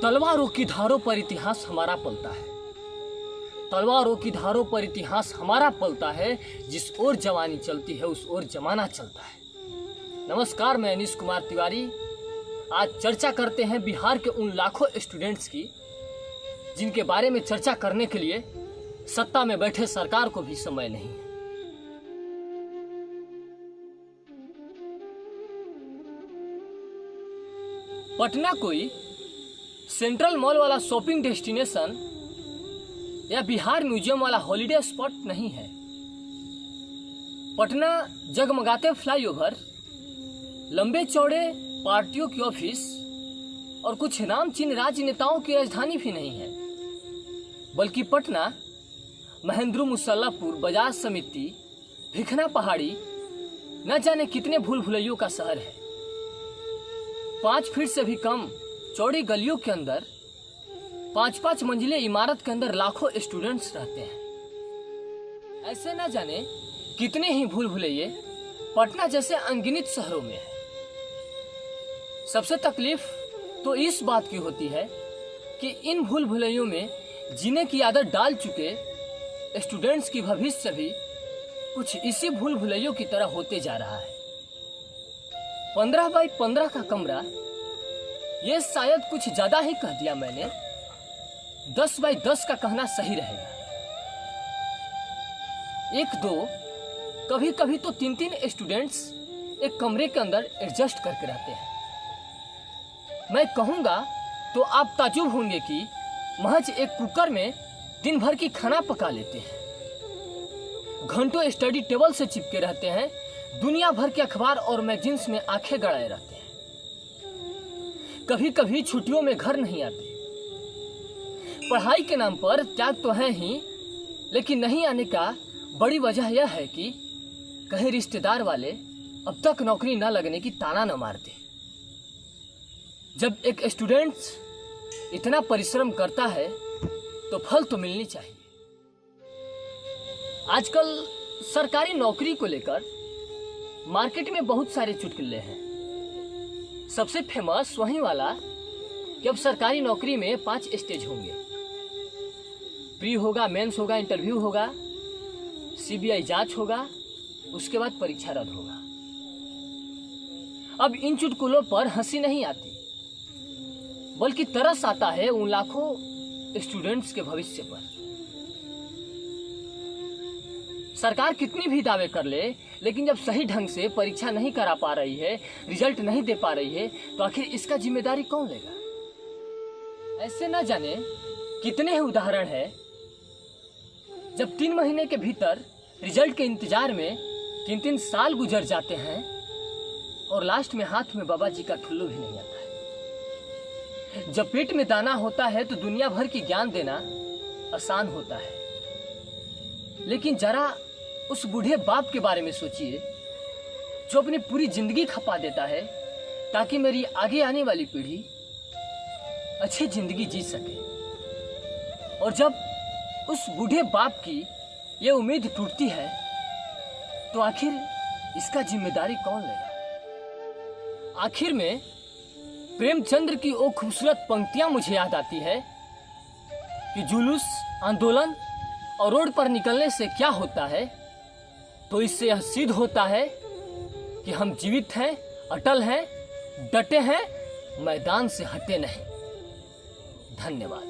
तलवारों की धारों पर इतिहास हमारा पलता है। तलवारों की धारों पर इतिहास हमारा पलता है। जिस ओर जवानी चलती है उस ओर जमाना चलता है। नमस्कार, मैं अनीश कुमार तिवारी। आज चर्चा करते हैं बिहार के उन लाखों स्टूडेंट्स की जिनके बारे में चर्चा करने के लिए सत्ता में बैठे सरकार को भी समय नहीं है। पटना कोई सेंट्रल मॉल वाला शॉपिंग डेस्टिनेशन या बिहार म्यूजियम वाला हॉलिडे स्पॉट नहीं है। पटना जगमगाते फ्लाईओवर, लंबे चौड़े पार्टियों की ऑफिस और कुछ नामचीन राजनेताओं की राजधानी भी नहीं है, बल्कि पटना महेंद्र मुसल्लापुर, बाजार समिति, भिखना पहाड़ी, न जाने कितने भूल भुलैयों का शहर है। 5 फीट से भी कम चौड़ी गलियों के अंदर 5-5 मंजिले इमारत के अंदर लाखों स्टूडेंट्स रहते हैं। ऐसे न जाने कितने ही भूल भुलैये पटना जैसे अनगिनत शहरों में है। सबसे तकलीफ तो इस बात की होती है कि इन भूल भुलैयों में जीने की आदत डाल चुके स्टूडेंट्स की भविष्य भी कुछ इसी भूल भुलैयों की तरह होते जा रहा है। 15 बाई 15 का कमरा, ये शायद कुछ ज्यादा ही कह दिया मैंने। 10 बाई 10 का कहना सही रहेगा। 1-2, कभी कभी तो 3-3 स्टूडेंट्स एक कमरे के अंदर एडजस्ट करके रहते हैं। मैं कहूंगा तो आप ताजुब होंगे कि महज एक कुकर में दिन भर की खाना पका लेते हैं। घंटों स्टडी टेबल से चिपके रहते हैं। दुनिया भर के अखबार और मैगजीन्स में आंखें गड़ाए रहते हैं। कभी कभी छुट्टियों में घर नहीं आते। पढ़ाई के नाम पर त्याग तो है ही, लेकिन नहीं आने का बड़ी वजह यह है कि कहीं रिश्तेदार वाले अब तक नौकरी न लगने की ताना न मारते। जब एक स्टूडेंट इतना परिश्रम करता है तो फल तो मिलनी चाहिए। आजकल सरकारी नौकरी को लेकर मार्केट में बहुत सारे चुटकुले हैं। सबसे फेमस वही वाला कि अब सरकारी नौकरी में 5 स्टेज होंगे। प्री होगा, मेंस होगा, इंटरव्यू होगा, सीबीआई जांच होगा, उसके बाद परीक्षा रद्द होगा। अब इन चुटकुलों पर हंसी नहीं आती, बल्कि तरस आता है उन लाखों स्टूडेंट्स के भविष्य पर। सरकार कितनी भी दावे कर ले, लेकिन जब सही ढंग से परीक्षा नहीं करा पा रही है, रिजल्ट नहीं दे पा रही है, तो आखिर इसका जिम्मेदारी कौन लेगा? ऐसे न जाने कितने ही उदाहरण है जब 3 महीने के भीतर रिजल्ट के इंतजार में 3-3 साल गुजर जाते हैं और लास्ट में हाथ में बाबा जी का ठुल्लू भी नहीं आता है। जब पेट में दाना होता है तो दुनिया भर की ज्ञान देना आसान होता है, लेकिन जरा उस बूढ़े बाप के बारे में सोचिए जो अपनी पूरी जिंदगी खपा देता है ताकि मेरी आगे आने वाली पीढ़ी अच्छी जिंदगी जी सके। और जब उस बूढ़े बाप की ये उम्मीद टूटती है तो आखिर इसका जिम्मेदारी कौन लेगा? आखिर में प्रेमचंद्र की वो खूबसूरत पंक्तियां मुझे याद आती है कि जुलूस, आंदोलन और रोड पर निकलने से क्या होता है, तो इससे यह सिद्ध होता है कि हम जीवित हैं, अटल हैं, डटे हैं, मैदान से हटे नहीं। धन्यवाद।